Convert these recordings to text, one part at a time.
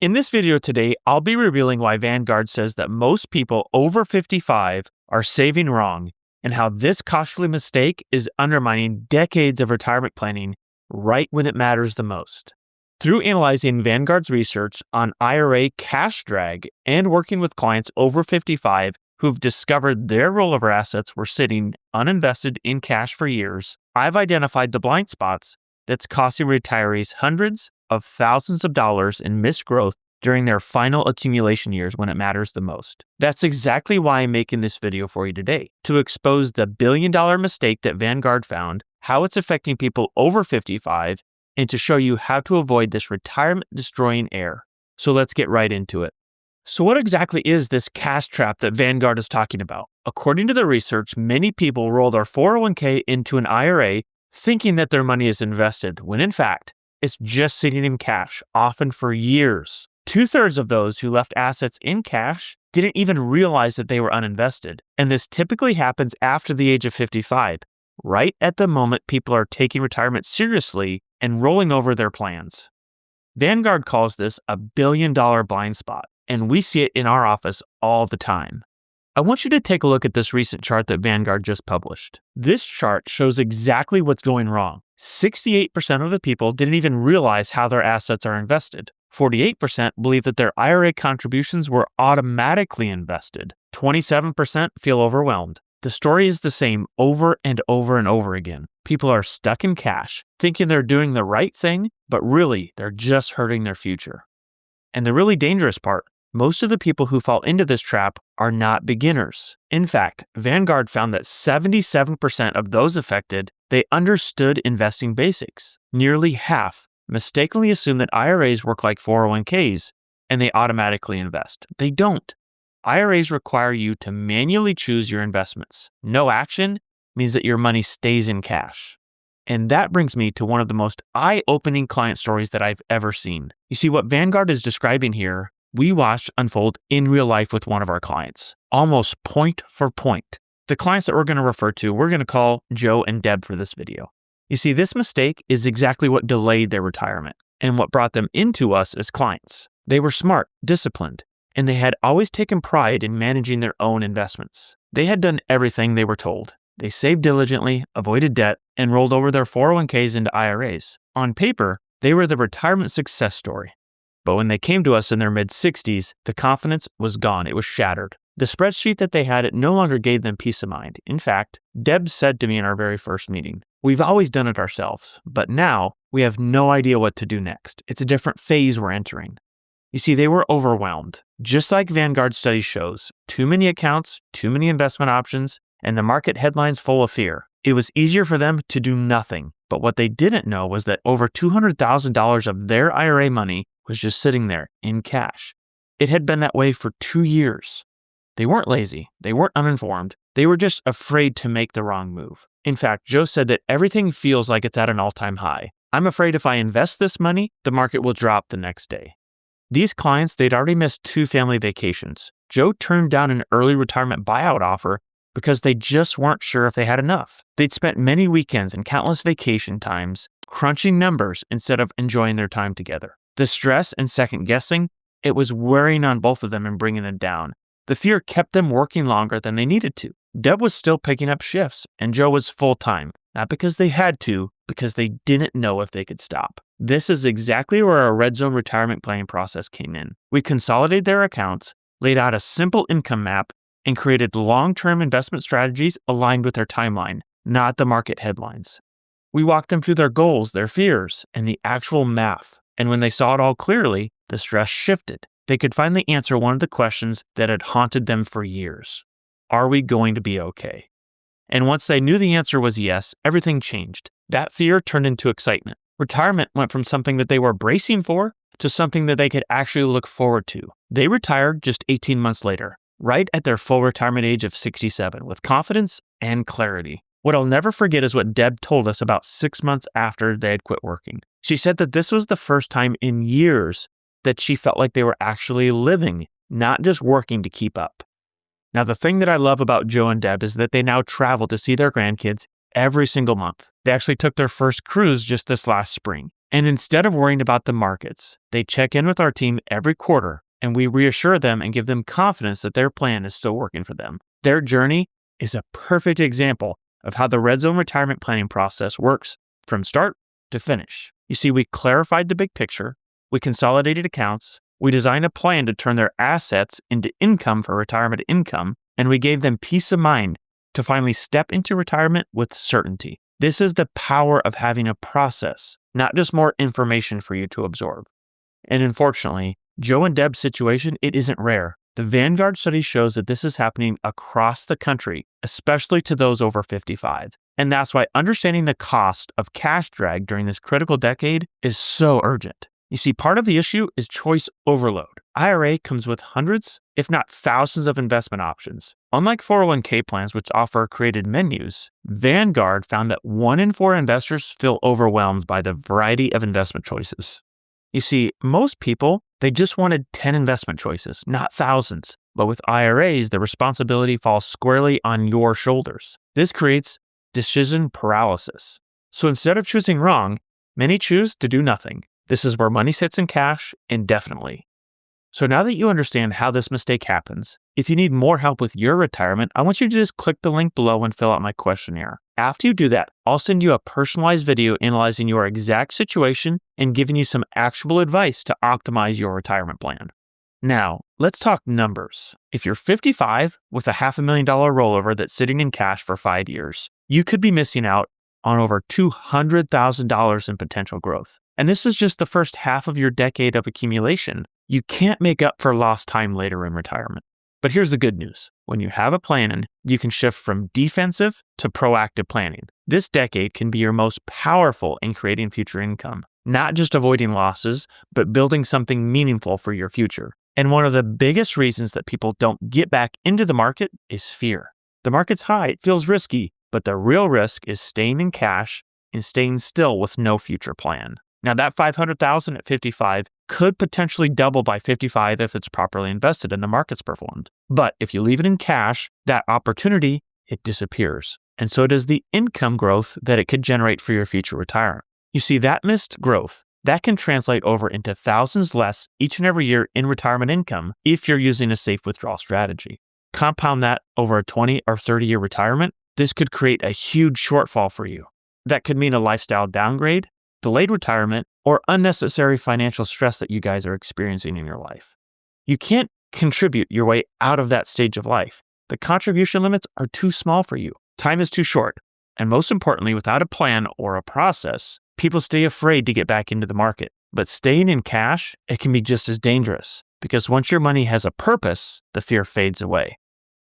In this video today, I'll be revealing why Vanguard says that most people over 55 are saving wrong and how this costly mistake is undermining decades of retirement planning right when it matters the most. Through analyzing Vanguard's research on IRA cash drag and working with clients over 55 who've discovered their rollover assets were sitting uninvested in cash for years, I've identified the blind spots that's costing retirees hundreds of thousands of dollars in missed growth during their final accumulation years when it matters the most. That's exactly why I'm making this video for you today, to expose the billion-dollar mistake that Vanguard found, how it's affecting people over 55, and to show you how to avoid this retirement-destroying error. So let's get right into it. So what exactly is this cash trap that Vanguard is talking about? According to the research, many people roll their 401k into an IRA thinking that their money is invested, when in fact, it's just sitting in cash, often for years. 2/3 of those who left assets in cash didn't even realize that they were uninvested. And this typically happens after the age of 55, right at the moment people are taking retirement seriously and rolling over their plans. Vanguard calls this a billion-dollar blind spot, and we see it in our office all the time. I want you to take a look at this recent chart that Vanguard just published. This chart shows exactly what's going wrong. 68% of the people didn't even realize how their assets are invested. 48% believe that their IRA contributions were automatically invested. 27% feel overwhelmed. The story is the same over and over and over again. People are stuck in cash, thinking they're doing the right thing, but really, they're just hurting their future. And the really dangerous part, most of the people who fall into this trap are not beginners. In fact, Vanguard found that 77% of those affected, they understood investing basics. Nearly half mistakenly assume that IRAs work like 401ks and they automatically invest. They don't. IRAs require you to manually choose your investments. No action means that your money stays in cash. And that brings me to one of the most eye-opening client stories that I've ever seen. You see, what Vanguard is describing here, we watched unfold in real life with one of our clients, almost point for point. The clients that we're going to refer to, we're going to call Joe and Deb for this video. You see, this mistake is exactly what delayed their retirement and what brought them into us as clients. They were smart, disciplined, and they had always taken pride in managing their own investments. They had done everything they were told. They saved diligently, avoided debt, and rolled over their 401ks into IRAs. On paper, they were the retirement success story. But when they came to us in their mid-60s, the confidence was gone. It was shattered. The spreadsheet that they had, it no longer gave them peace of mind. In fact, Deb said to me in our very first meeting, "We've always done it ourselves, but now we have no idea what to do next. It's a different phase we're entering." You see, they were overwhelmed. Just like Vanguard study shows, too many accounts, too many investment options, and the market headlines full of fear. It was easier for them to do nothing. But what they didn't know was that over $200,000 of their IRA money was just sitting there in cash. It had been that way for 2 years. They weren't lazy. They weren't uninformed. They were just afraid to make the wrong move. In fact, Joe said that everything feels like it's at an all-time high. "I'm afraid if I invest this money, the market will drop the next day." These clients, they'd already missed 2 family vacations. Joe turned down an early retirement buyout offer because they just weren't sure if they had enough. They'd spent many weekends and countless vacation times crunching numbers instead of enjoying their time together. The stress and second guessing, it was wearing on both of them and bringing them down. The fear kept them working longer than they needed to. Deb was still picking up shifts, and Joe was full-time, not because they had to, because they didn't know if they could stop. This is exactly where our Red Zone retirement planning process came in. We consolidated their accounts, laid out a simple income map, and created long-term investment strategies aligned with their timeline, not the market headlines. We walked them through their goals, their fears, and the actual math. And when they saw it all clearly, the stress shifted. They could finally answer one of the questions that had haunted them for years. Are we going to be okay? And once they knew the answer was yes, everything changed. That fear turned into excitement. Retirement went from something that they were bracing for to something that they could actually look forward to. They retired just 18 months later, right at their full retirement age of 67, with confidence and clarity. What I'll never forget is what Deb told us about 6 months after they had quit working. She said that this was the first time in years that she felt like they were actually living, not just working to keep up. Now, the thing that I love about Joe and Deb is that they now travel to see their grandkids every single month. They actually took their first cruise just this last spring. And instead of worrying about the markets, they check in with our team every quarter and we reassure them and give them confidence that their plan is still working for them. Their journey is a perfect example of how the Red Zone retirement planning process works from start to finish. You see, we clarified the big picture, we consolidated accounts, we designed a plan to turn their assets into income for retirement income, and we gave them peace of mind to finally step into retirement with certainty. This is the power of having a process, not just more information for you to absorb. And unfortunately, Joe and Deb's situation, it isn't rare. The Vanguard study shows that this is happening across the country, especially to those over 55. And that's why understanding the cost of cash drag during this critical decade is so urgent. You see, part of the issue is choice overload. IRA comes with hundreds, if not thousands of investment options. Unlike 401k plans, which offer created menus, Vanguard found that 1 in 4 investors feel overwhelmed by the variety of investment choices. You see, most people, they just wanted 10 investment choices, not thousands. But with IRAs, the responsibility falls squarely on your shoulders. This creates decision paralysis. So instead of choosing wrong, many choose to do nothing. This is where money sits in cash indefinitely. So now that you understand how this mistake happens, if you need more help with your retirement, I want you to just click the link below and fill out my questionnaire. After you do that, I'll send you a personalized video analyzing your exact situation and giving you some actionable advice to optimize your retirement plan. Now, let's talk numbers. If you're 55 with a $500,000 rollover that's sitting in cash for 5 years, you could be missing out on over $200,000 in potential growth. And this is just the first half of your decade of accumulation. You can't make up for lost time later in retirement. But here's the good news. When you have a plan, you can shift from defensive to proactive planning. This decade can be your most powerful in creating future income, not just avoiding losses, but building something meaningful for your future. And one of the biggest reasons that people don't get back into the market is fear. The market's high, it feels risky, but the real risk is staying in cash and staying still with no future plan. Now that $500,000 at 55 could potentially double by 55 if it's properly invested and the market's performed. But if you leave it in cash, that opportunity, it disappears. And so does the income growth that it could generate for your future retirement. You see, that missed growth, that can translate over into thousands less each and every year in retirement income if you're using a safe withdrawal strategy. Compound that over a 20 or 30-year retirement, this could create a huge shortfall for you. That could mean a lifestyle downgrade, delayed retirement, or unnecessary financial stress that you guys are experiencing in your life. You can't contribute your way out of that stage of life. The contribution limits are too small for you. Time is too short. And most importantly, without a plan or a process, people stay afraid to get back into the market. But staying in cash, it can be just as dangerous because once your money has a purpose, the fear fades away.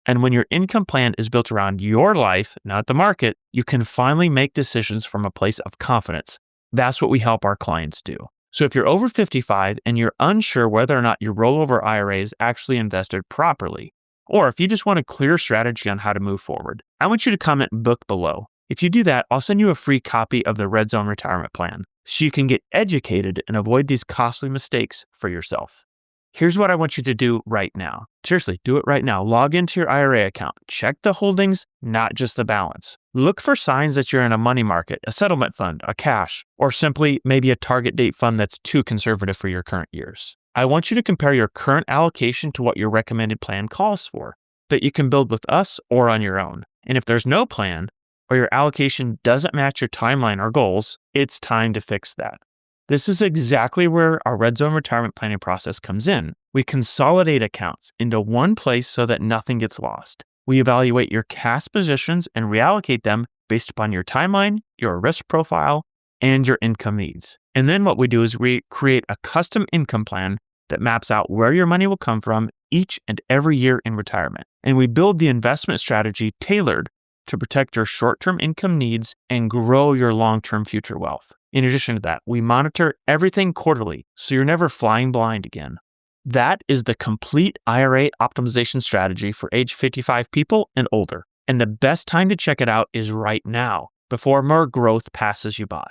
And when your income plan is built around your life, not the market, you can finally make decisions from a place of confidence. That's what we help our clients do. So if you're over 55 and you're unsure whether or not your rollover IRA is actually invested properly, or if you just want a clear strategy on how to move forward, I want you to comment book below. If you do that, I'll send you a free copy of the Red Zone Retirement Plan so you can get educated and avoid these costly mistakes for yourself. Here's what I want you to do right now. Seriously, do it right now. Log into your IRA account. Check the holdings, not just the balance. Look for signs that you're in a money market, a settlement fund, a cash, or simply maybe a target date fund that's too conservative for your current years. I want you to compare your current allocation to what your recommended plan calls for, that you can build with us or on your own. And if there's no plan, or your allocation doesn't match your timeline or goals, it's time to fix that. This is exactly where our Red Zone retirement planning process comes in. We consolidate accounts into one place so that nothing gets lost. We evaluate your cash positions and reallocate them based upon your timeline, your risk profile, and your income needs. And then what we do is we create a custom income plan that maps out where your money will come from each and every year in retirement. And we build the investment strategy tailored to protect your short-term income needs and grow your long-term future wealth. In addition to that, we monitor everything quarterly, so you're never flying blind again. That is the complete IRA optimization strategy for age 55 people and older. And the best time to check it out is right now, before more growth passes you by.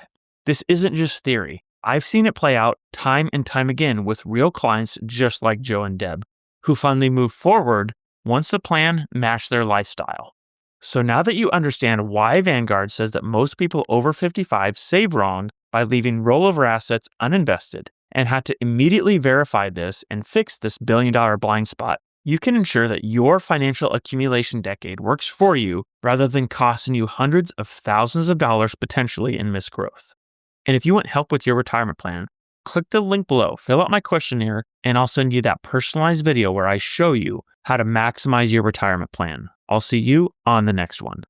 This isn't just theory. I've seen it play out time and time again with real clients just like Joe and Deb, who finally moved forward once the plan matched their lifestyle. So now that you understand why Vanguard says that most people over 55 save wrong by leaving rollover assets uninvested and had to immediately verify this and fix this billion-dollar blind spot, you can ensure that your financial accumulation decade works for you rather than costing you hundreds of thousands of dollars potentially in missed growth. And if you want help with your retirement plan, click the link below, fill out my questionnaire, and I'll send you that personalized video where I show you how to maximize your retirement plan. I'll see you on the next one.